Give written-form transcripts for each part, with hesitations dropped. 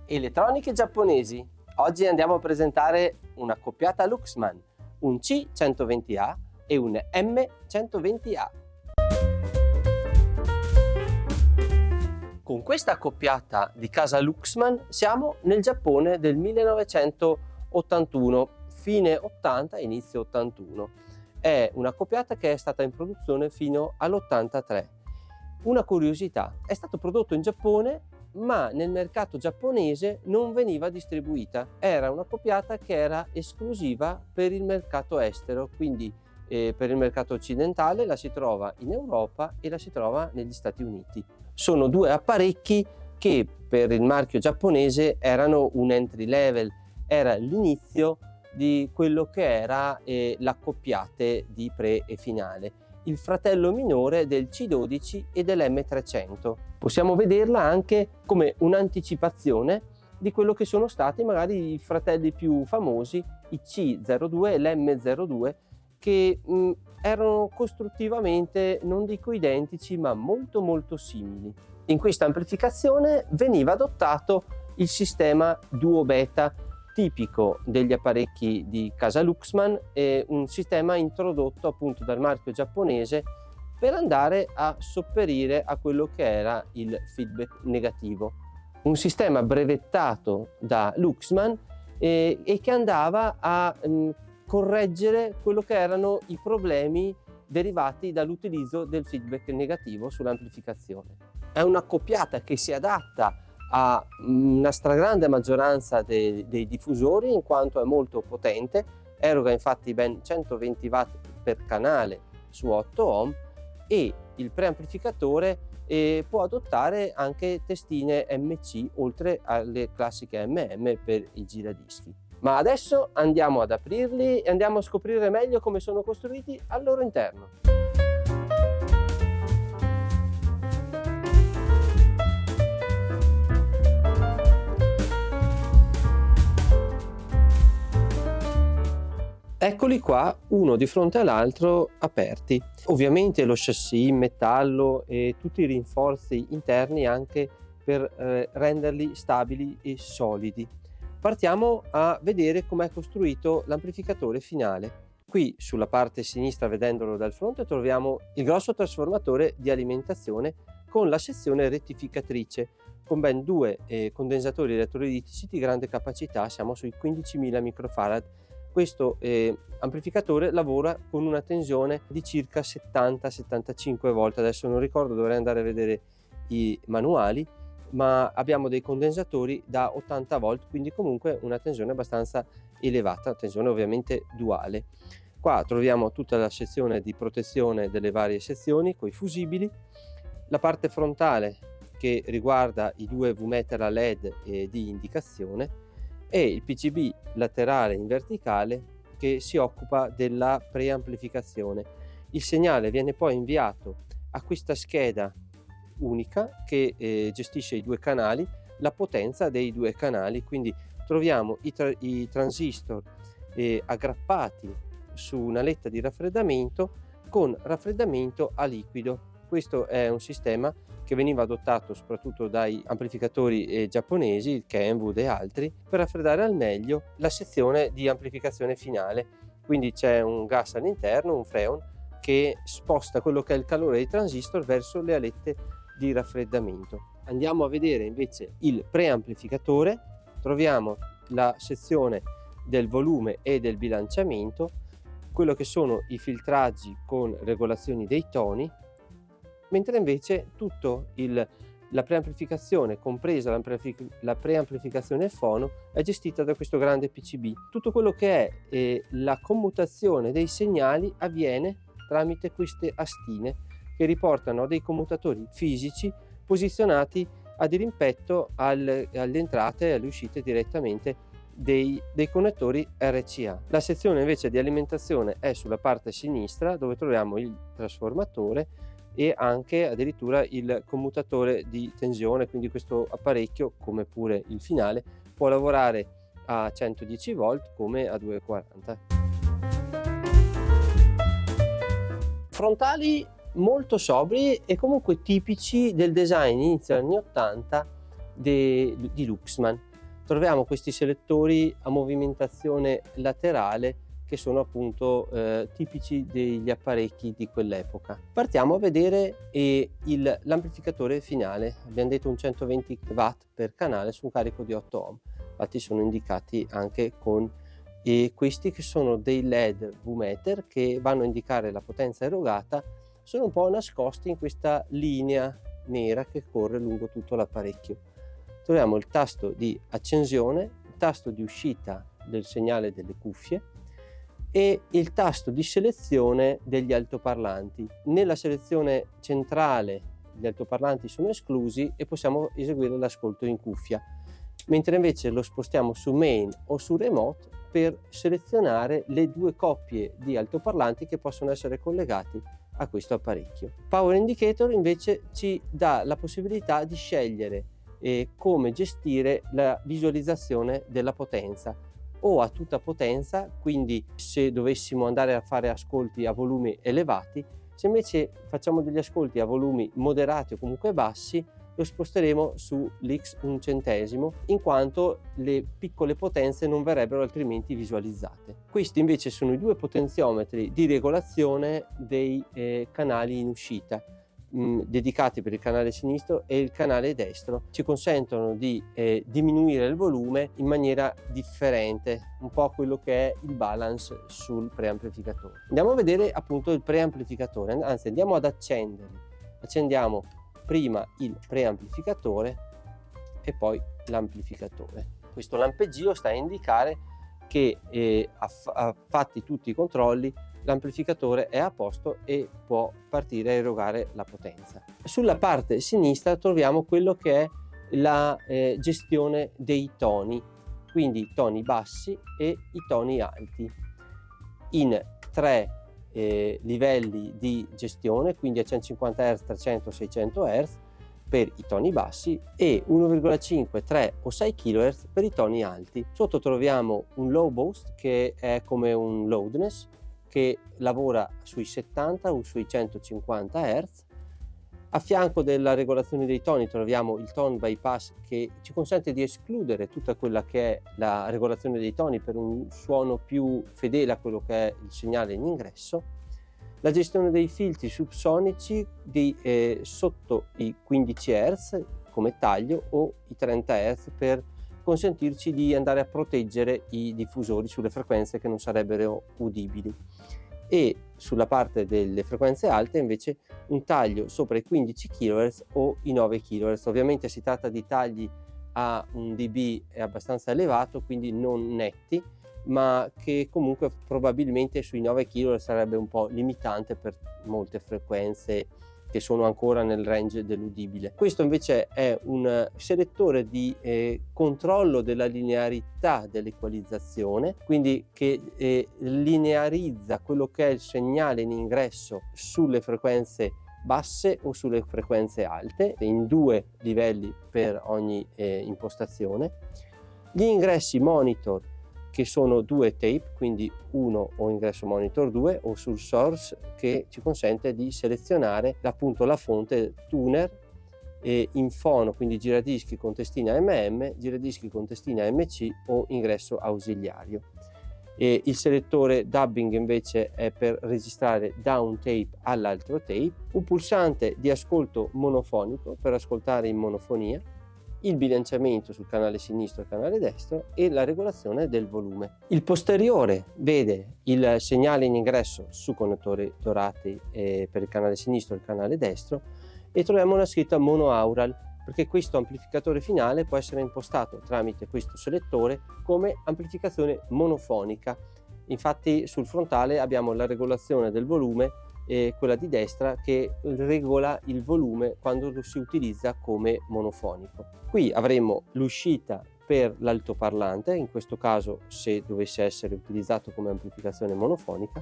Elettroniche giapponesi. Oggi andiamo a presentare una accoppiata Luxman, un C120A e un M120A. Con questa accoppiata di casa Luxman siamo nel Giappone del 1981, fine 80, inizio 81. È un'accoppiata che è stata in produzione fino all'83. Una curiosità, è stato prodotto in Giappone ma nel mercato giapponese non veniva distribuita. Era un'accoppiata che era esclusiva per il mercato estero, quindi per il mercato occidentale la si trova in Europa e la si trova negli Stati Uniti. Sono due apparecchi che per il marchio giapponese erano un entry level, era l'inizio di quello che era l'accoppiate di pre e finale, il fratello minore del C12 e dell'M300. Possiamo vederla anche come un'anticipazione di quello che sono stati magari i fratelli più famosi, i C02 e l'M02, che erano costruttivamente, non dico identici, ma molto simili. In questa amplificazione veniva adottato il sistema Duo Beta, tipico degli apparecchi di casa Luxman, un sistema introdotto appunto dal marchio giapponese per andare a sopperire a quello che era il feedback negativo. Un sistema brevettato da Luxman e che andava a correggere quello che erano i problemi derivati dall'utilizzo del feedback negativo sull'amplificazione. È un'accoppiata che si adatta a una stragrande maggioranza dei diffusori in quanto è molto potente, eroga infatti ben 120 watt per canale su 8 ohm e il preamplificatore può adottare anche testine MC oltre alle classiche MM per i giradischi. Ma adesso andiamo ad aprirli e andiamo a scoprire meglio come sono costruiti al loro interno. Eccoli qua, uno di fronte all'altro aperti. Ovviamente lo chassis in metallo e tutti i rinforzi interni anche per renderli stabili e solidi. Partiamo a vedere com'è costruito l'amplificatore finale. Qui sulla parte sinistra, vedendolo dal fronte, troviamo il grosso trasformatore di alimentazione con la sezione rettificatrice, con ben due condensatori elettrolitici di grande capacità, siamo sui 15.000 microfarad. Questo amplificatore lavora con una tensione di circa 70-75 volt, adesso non ricordo, dovrei andare a vedere i manuali, ma abbiamo dei condensatori da 80 volt, quindi comunque una tensione abbastanza elevata, tensione ovviamente duale. Qua troviamo tutta la sezione di protezione delle varie sezioni con i fusibili, la parte frontale che riguarda i due V-meter a LED di indicazione e il PCB laterale in verticale che si occupa della preamplificazione. Il segnale viene poi inviato a questa scheda unica che gestisce i due canali, la potenza dei due canali, quindi troviamo i transistor aggrappati su una letta di raffreddamento con raffreddamento a liquido. Questo è un sistema che veniva adottato soprattutto dai amplificatori giapponesi, il Kenwood e altri, per raffreddare al meglio la sezione di amplificazione finale. Quindi c'è un gas all'interno, un freon, che sposta quello che è il calore dei transistor verso le alette di raffreddamento. Andiamo a vedere invece il preamplificatore, troviamo la sezione del volume e del bilanciamento, quello che sono i filtraggi con regolazioni dei toni, mentre invece tutto la preamplificazione, compresa la preamplificazione fono, è gestita da questo grande PCB. Tutto quello che è la commutazione dei segnali avviene tramite queste astine che riportano a dei commutatori fisici posizionati a dirimpetto alle entrate e alle uscite direttamente dei connettori RCA. La sezione invece di alimentazione è sulla parte sinistra, dove troviamo il trasformatore e anche addirittura il commutatore di tensione, quindi questo apparecchio, come pure il finale, può lavorare a 110 volt come a 240. Frontali molto sobri e comunque tipici del design inizio anni 80 di Luxman. troviamo questi selettori a movimentazione laterale che sono appunto tipici degli apparecchi di quell'epoca. Partiamo a vedere l'amplificatore finale. Abbiamo detto un 120 watt per canale su un carico di 8 ohm. Infatti sono indicati anche con questi che sono dei LED V-meter che vanno a indicare la potenza erogata, sono un po' nascosti in questa linea nera che corre lungo tutto l'apparecchio. Troviamo il tasto di accensione, il tasto di uscita del segnale delle cuffie e il tasto di selezione degli altoparlanti. Nella selezione centrale gli altoparlanti sono esclusi e possiamo eseguire l'ascolto in cuffia, mentre invece lo spostiamo su main o su remote per selezionare le due coppie di altoparlanti che possono essere collegati a questo apparecchio. Power Indicator invece ci dà la possibilità di scegliere come gestire la visualizzazione della potenza, o a tutta potenza, quindi se dovessimo andare a fare ascolti a volumi elevati. Se invece facciamo degli ascolti a volumi moderati o comunque bassi, lo sposteremo sull'X 1 centesimo, in quanto le piccole potenze non verrebbero altrimenti visualizzate. Questi invece sono i due potenziometri di regolazione dei canali in uscita, dedicati per il canale sinistro e il canale destro. Ci consentono di diminuire il volume in maniera differente, un po' quello che è il balance sul preamplificatore. Andiamo a vedere appunto il preamplificatore, anzi andiamo ad accenderlo. Accendiamo prima il preamplificatore e poi l'amplificatore. Questo lampeggio sta a indicare che fatti tutti i controlli l'amplificatore è a posto e può partire a erogare la potenza. Sulla parte sinistra troviamo quello che è la gestione dei toni, quindi i toni bassi e i toni alti, in 3 livelli di gestione, quindi a 150 Hz, 300, 600 Hz per i toni bassi e 1,5, 3 o 6 kHz per i toni alti. Sotto troviamo un low boost che è come un loudness che lavora sui 70 o sui 150 Hz. A fianco della regolazione dei toni troviamo il tone bypass che ci consente di escludere tutta quella che è la regolazione dei toni per un suono più fedele a quello che è il segnale in ingresso. La gestione dei filtri subsonici sotto i 15 Hz come taglio o i 30 Hz per consentirci di andare a proteggere i diffusori sulle frequenze che non sarebbero udibili, e sulla parte delle frequenze alte invece un taglio sopra i 15 kHz o i 9 kHz. Ovviamente si tratta di tagli a un dB abbastanza elevato, quindi non netti, ma che comunque probabilmente sui 9 kHz sarebbe un po' limitante per molte frequenze che sono ancora nel range dell'udibile. Questo invece è un selettore di controllo della linearità dell'equalizzazione, quindi che linearizza quello che è il segnale in ingresso sulle frequenze basse o sulle frequenze alte, in 2 livelli per ogni impostazione. Gli ingressi monitor, che sono 2 tape, quindi uno o ingresso monitor 2 o sul source, che ci consente di selezionare appunto la fonte tuner in fono, quindi giradischi con testina giradischi con testina MC o ingresso ausiliario. Il selettore dubbing invece è per registrare da un tape all'altro tape, un pulsante di ascolto monofonico per ascoltare in monofonia, il bilanciamento sul canale sinistro e canale destro e la regolazione del volume. Il posteriore vede il segnale in ingresso su connettori dorati per il canale sinistro e il canale destro, e troviamo una scritta monoaural, perché questo amplificatore finale può essere impostato tramite questo selettore come amplificazione monofonica. Infatti sul frontale abbiamo la regolazione del volume e quella di destra che regola il volume quando lo si utilizza come monofonico. Qui avremo l'uscita per l'altoparlante, in questo caso se dovesse essere utilizzato come amplificazione monofonica,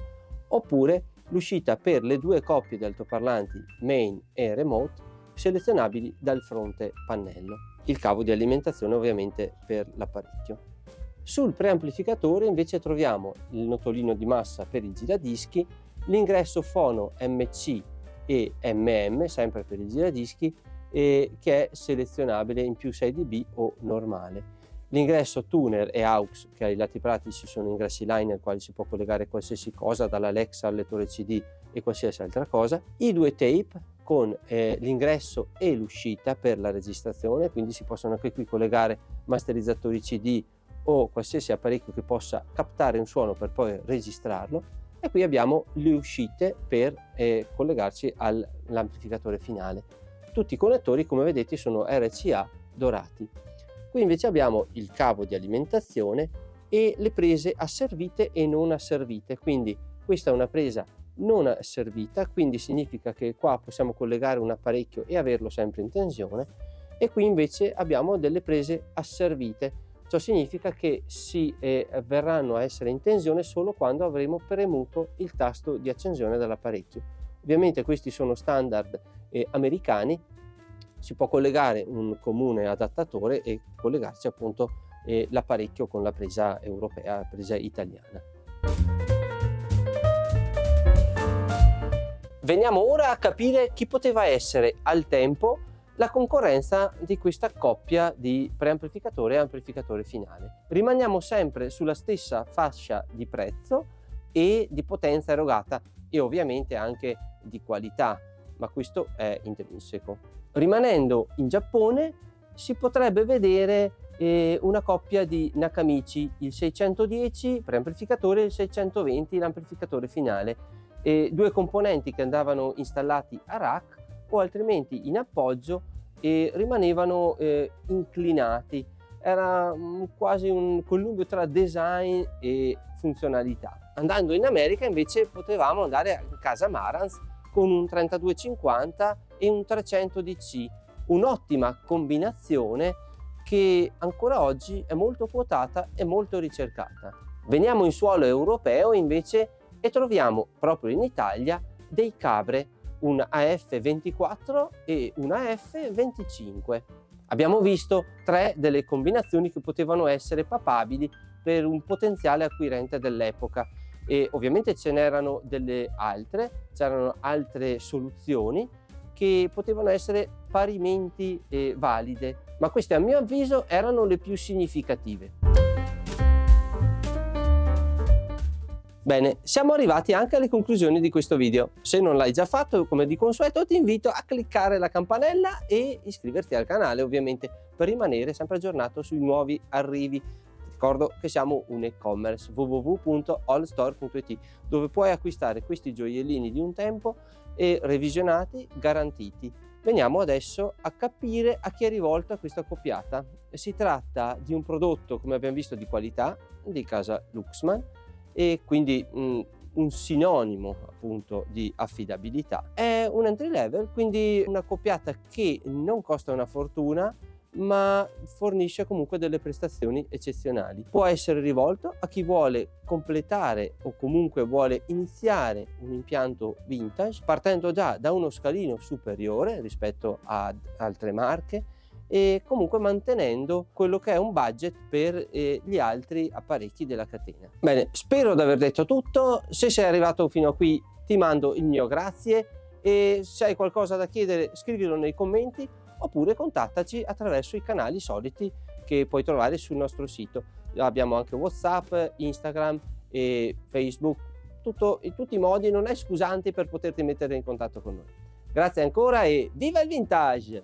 oppure l'uscita per le 2 coppie di altoparlanti main e remote selezionabili dal fronte pannello. Il cavo di alimentazione ovviamente per l'apparecchio. Sul preamplificatore invece troviamo il notolino di massa per i giradischi, l'ingresso fono MC e MM, sempre per i giradischi, che è selezionabile in più 6 dB o normale. L'ingresso tuner e aux, che ai lati pratici sono ingressi line al quale si può collegare qualsiasi cosa, dall'Alexa al lettore CD e qualsiasi altra cosa. I due tape con l'ingresso e l'uscita per la registrazione, quindi si possono anche qui collegare masterizzatori CD o qualsiasi apparecchio che possa captare un suono per poi registrarlo. E qui abbiamo le uscite per collegarci all'amplificatore finale. Tutti i connettori, come vedete, sono RCA dorati. Qui invece abbiamo il cavo di alimentazione e le prese asservite e non asservite, quindi questa è una presa non asservita, quindi significa che qua possiamo collegare un apparecchio e averlo sempre in tensione, e qui invece abbiamo delle prese asservite. Ciò significa che si verranno a essere in tensione solo quando avremo premuto il tasto di accensione dell'apparecchio. Ovviamente questi sono standard americani, si può collegare un comune adattatore e collegarci appunto l'apparecchio con la presa europea, la presa italiana. Veniamo ora a capire chi poteva essere al tempo la concorrenza di questa coppia di preamplificatore e amplificatore finale. Rimaniamo sempre sulla stessa fascia di prezzo e di potenza erogata e ovviamente anche di qualità, ma questo è intrinseco. Rimanendo in Giappone si potrebbe vedere una coppia di Nakamichi, il 610 preamplificatore e il 620 l'amplificatore finale. Due componenti che andavano installati a rack o altrimenti in appoggio e rimanevano inclinati. Era quasi un connubio tra design e funzionalità. Andando in America invece potevamo andare a casa Marantz con un 3250 e un 300 DC, un'ottima combinazione che ancora oggi è molto quotata e molto ricercata. Veniamo in suolo europeo invece e troviamo proprio in Italia dei Cabre, un AF24 e un AF25. Abbiamo visto tre delle combinazioni che potevano essere papabili per un potenziale acquirente dell'epoca e ovviamente ce n'erano delle altre, c'erano altre soluzioni che potevano essere parimenti valide, ma queste a mio avviso erano le più significative. Bene, siamo arrivati anche alle conclusioni di questo video. Se non l'hai già fatto, come di consueto, ti invito a cliccare la campanella e iscriverti al canale, ovviamente, per rimanere sempre aggiornato sui nuovi arrivi. Ti ricordo che siamo un e-commerce, www.allstore.it, dove puoi acquistare questi gioiellini di un tempo e revisionati, garantiti. Veniamo adesso a capire a chi è rivolta questa coppiata. Si tratta di un prodotto, come abbiamo visto, di qualità, di casa Luxman, e quindi un sinonimo appunto di affidabilità. È un entry level, quindi una coppiata che non costa una fortuna ma fornisce comunque delle prestazioni eccezionali. Può essere rivolto a chi vuole completare o comunque vuole iniziare un impianto vintage partendo già da uno scalino superiore rispetto ad altre marche e comunque mantenendo quello che è un budget per gli altri apparecchi della catena. Bene, spero di aver detto tutto. Se sei arrivato fino a qui ti mando il mio grazie e se hai qualcosa da chiedere scrivilo nei commenti oppure contattaci attraverso i canali soliti che puoi trovare sul nostro sito. Abbiamo anche WhatsApp, Instagram e Facebook, in tutti i modi, non hai scusanti per poterti mettere in contatto con noi. Grazie ancora e viva il vintage!